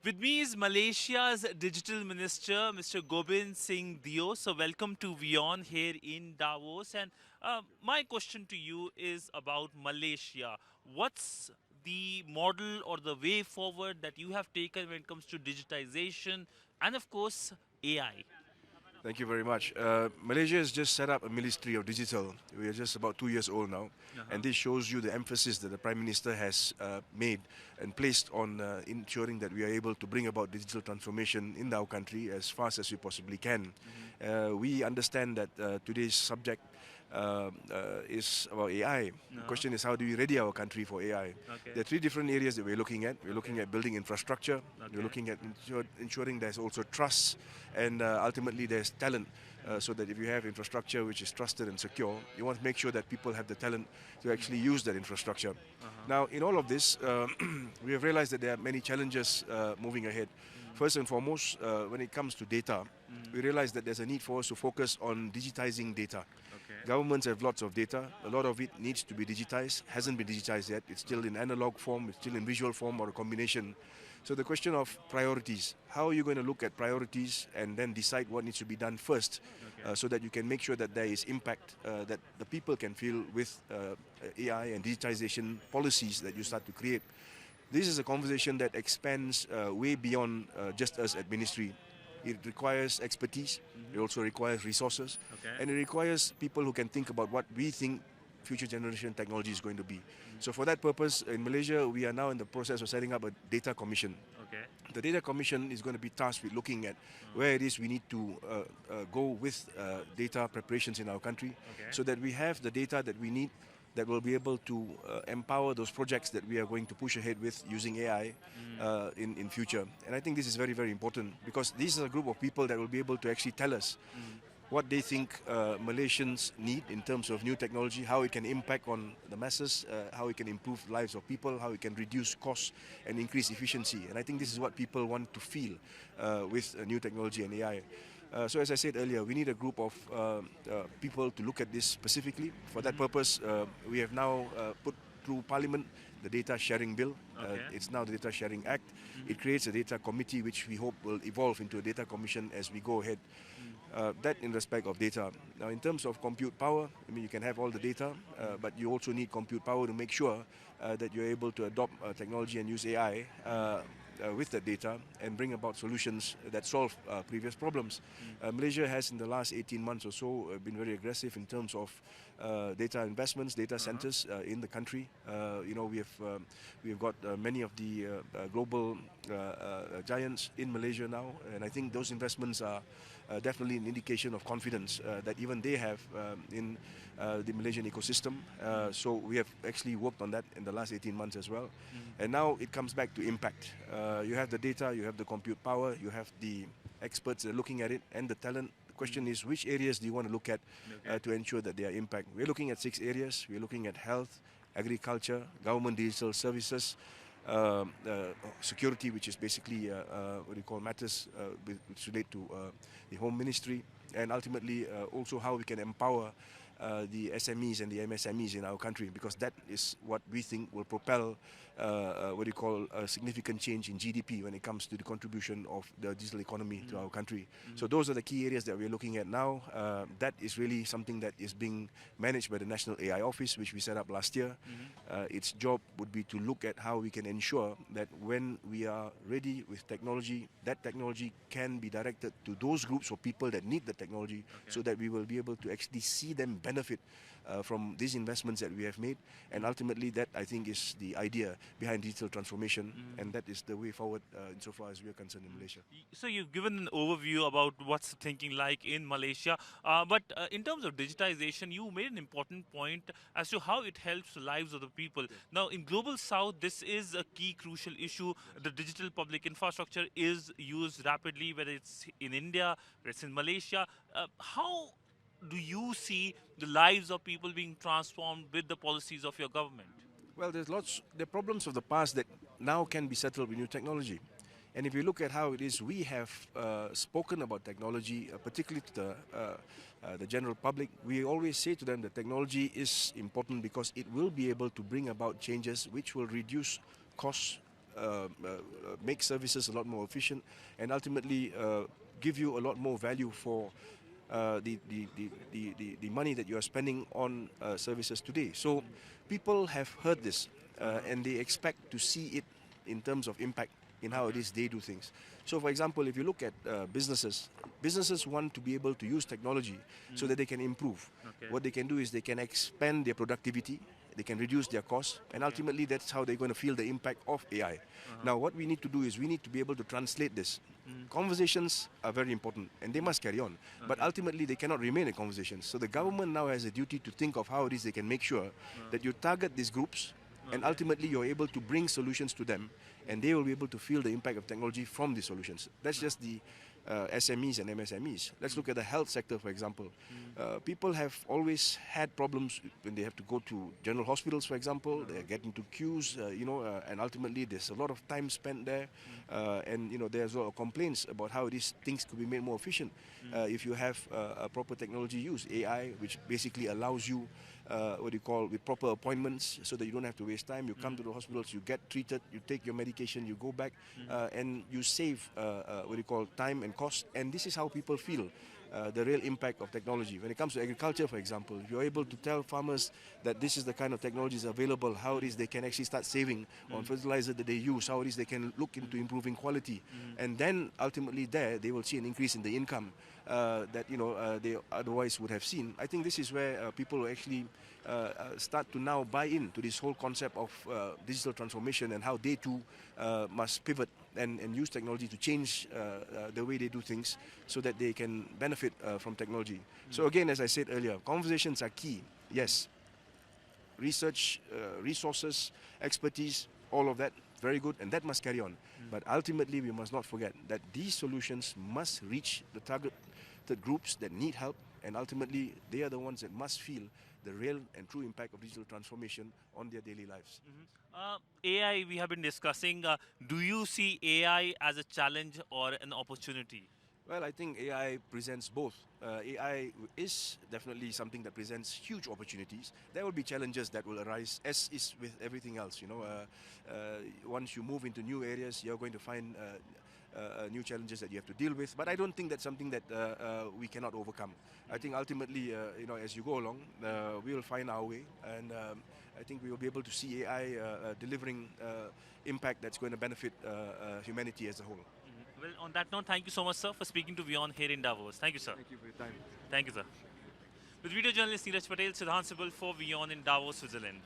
With me is Malaysia's Digital Minister, Mr. Gobind Singh Deo. So, welcome to WION here in Davos. And my question to you is about Malaysia. What's the model or the way forward that you have taken when it comes to digitization and, of course, AI? Thank you very much. Malaysia has just set up a Ministry of Digital. We are just about 2 years old now, Uh-huh. and this shows you the emphasis that the Prime Minister has made and placed on ensuring that we are able to bring about digital transformation in our country as fast as we possibly can. We understand that today's subject is about AI. The Uh-huh. question is, how do we ready our country for AI? Okay. There are three different areas that we're looking at. We're looking Okay. at building infrastructure. We're Okay. looking at ensuring there's also trust, and ultimately there's talent. So that if you have infrastructure which is trusted and secure, you want to make sure that people have the talent to actually use that infrastructure. Uh-huh. Now, in all of this, we have realized that there are many challenges moving ahead. First and foremost, when it comes to data, we realize that there's a need for us to focus on digitizing data. Okay. Governments have lots of data. A lot of it needs to be digitized. Hasn't been digitized yet. It's still in analog form. It's still in visual form or a combination. So the question of priorities, how are you going to look at priorities and then decide what needs to be done first, Okay. so that you can make sure that there is impact that the people can feel with AI and digitization policies that you start to create. This is a conversation that expands way beyond just us at ministry. It requires expertise. It also requires resources, Okay. and it requires people who can think about what we think future generation technology is going to be. So for that purpose, in Malaysia, we are now in the process of setting up a data commission. Okay. The data commission is going to be tasked with looking at where it is we need to go with data preparations in our country, Okay. so that we have the data that we need that will be able to empower those projects that we are going to push ahead with using AI in future. And I think this is very, very important, because this is a group of people that will be able to actually tell us what they think Malaysians need in terms of new technology, how it can impact on the masses, how it can improve lives of people, how it can reduce costs and increase efficiency. And I think this is what people want to feel with new technology and AI. So as I said earlier, we need a group of people to look at this specifically. For that purpose, we have now put through Parliament the Data Sharing Bill. Okay. It's now the Data Sharing Act. It creates a data committee which we hope will evolve into a data commission as we go ahead. That in respect of data. Now, in terms of compute power, I mean, you can have all the data, but you also need compute power to make sure that you're able to adopt technology and use AI with that data and bring about solutions that solve previous problems. Malaysia has, in the last 18 months or so, been very aggressive in terms of data investments, data centers in the country. We have got many of the global giants in Malaysia now, and I think those investments are definitely an indication of confidence that even they have in the Malaysian ecosystem. So we have actually worked on that in the last 18 months as well. And now it comes back to impact. You have the data, you have the compute power, you have the experts that are looking at it, and the talent. The question is, which areas do you want to look at to ensure that they are impact? We're looking at 6 areas. We're looking at health, agriculture, government digital services, security, which is basically what you call matters which relate to the home ministry, and ultimately also how we can empower the SMEs and the MSMEs in our country, because that is what we think will propel what you call a significant change in GDP when it comes to the contribution of the digital economy to our country. So those are the key areas that we're looking at now. That is really something that is being managed by the National AI Office, which we set up last year. Its job would be to look at how we can ensure that when we are ready with technology, that technology can be directed to those groups of people that need the technology, so that we will be able to actually see them benefit from these investments that we have made. And ultimately, that, I think, is the idea behind digital transformation, and that is the way forward insofar as we are concerned in Malaysia. So you've given an overview about what's the thinking like in Malaysia, but in terms of digitization, you made an important point as to how it helps the lives of the people. Now, in global South, this is a key crucial issue. The digital public infrastructure is used rapidly, whether it's in India, whether it's in Malaysia. How do you see the lives of people being transformed with the policies of your government? Well, there's lots, the problems of the past that now can be settled with new technology. And if you look at how it is, we have spoken about technology, particularly to the general public. We always say to them that technology is important because it will be able to bring about changes which will reduce costs, make services a lot more efficient, and ultimately give you a lot more value for the money that you are spending on services today. So people have heard this and they expect to see it in terms of impact in how it is they do things. So for example, if you look at businesses want to be able to use technology so that they can improve. Okay. What they can do is they can expand their productivity, they can reduce their costs, and ultimately that's how they're going to feel the impact of AI. Now what we need to do is we need to be able to translate this. Conversations are very important and they must carry on, but ultimately they cannot remain in conversations. So the government now has a duty to think of how it is they can make sure that you target these groups and ultimately you're able to bring solutions to them and they will be able to feel the impact of technology from these solutions. That's just the SMEs and MSMEs. Let's look at the health sector, for example. People have always had problems when they have to go to general hospitals, for example. They get into queues, and ultimately there's a lot of time spent there. And there's a lot of complaints about how these things could be made more efficient if you have a proper technology use, AI, which basically allows you with proper appointments so that you don't have to waste time. You come to the hospitals, you get treated, you take your medication, you go back, and you save time and cost. And this is how people feel the real impact of technology. When it comes to agriculture, for example, if you're able to tell farmers that this is the kind of technologies available, how it is they can actually start saving on fertilizer that they use, how it is they can look into improving quality, and then ultimately they will see an increase in the income that they otherwise would have seen. I think this is where people will actually start to now buy into this whole concept of digital transformation and how they too must pivot and use technology to change the way they do things so that they can benefit from technology. So again, as I said earlier, conversations are key. Yes, research, resources, expertise, all of that, very good, and that must carry on. But ultimately, we must not forget that these solutions must reach the targeted groups that need help, and ultimately, they are the ones that must feel the real and true impact of digital transformation on their daily lives. AI, we have been discussing. Do you see AI as a challenge or an opportunity? Well, I think AI presents both. AI is definitely something that presents huge opportunities. There will be challenges that will arise, as is with everything else. Once you move into new areas, you're going to find new challenges that you have to deal with. But I don't think that's something that we cannot overcome. I think ultimately, as you go along, we will find our way, and I think we will be able to see AI delivering impact that's going to benefit humanity as a whole. Well, on that note, thank you so much, sir, for speaking to WION here in Davos. Thank you, sir. Thank you for your time. Thank you, sir. With video journalist Neeraj Patel, Siddhan Sibbal for WION in Davos, Switzerland.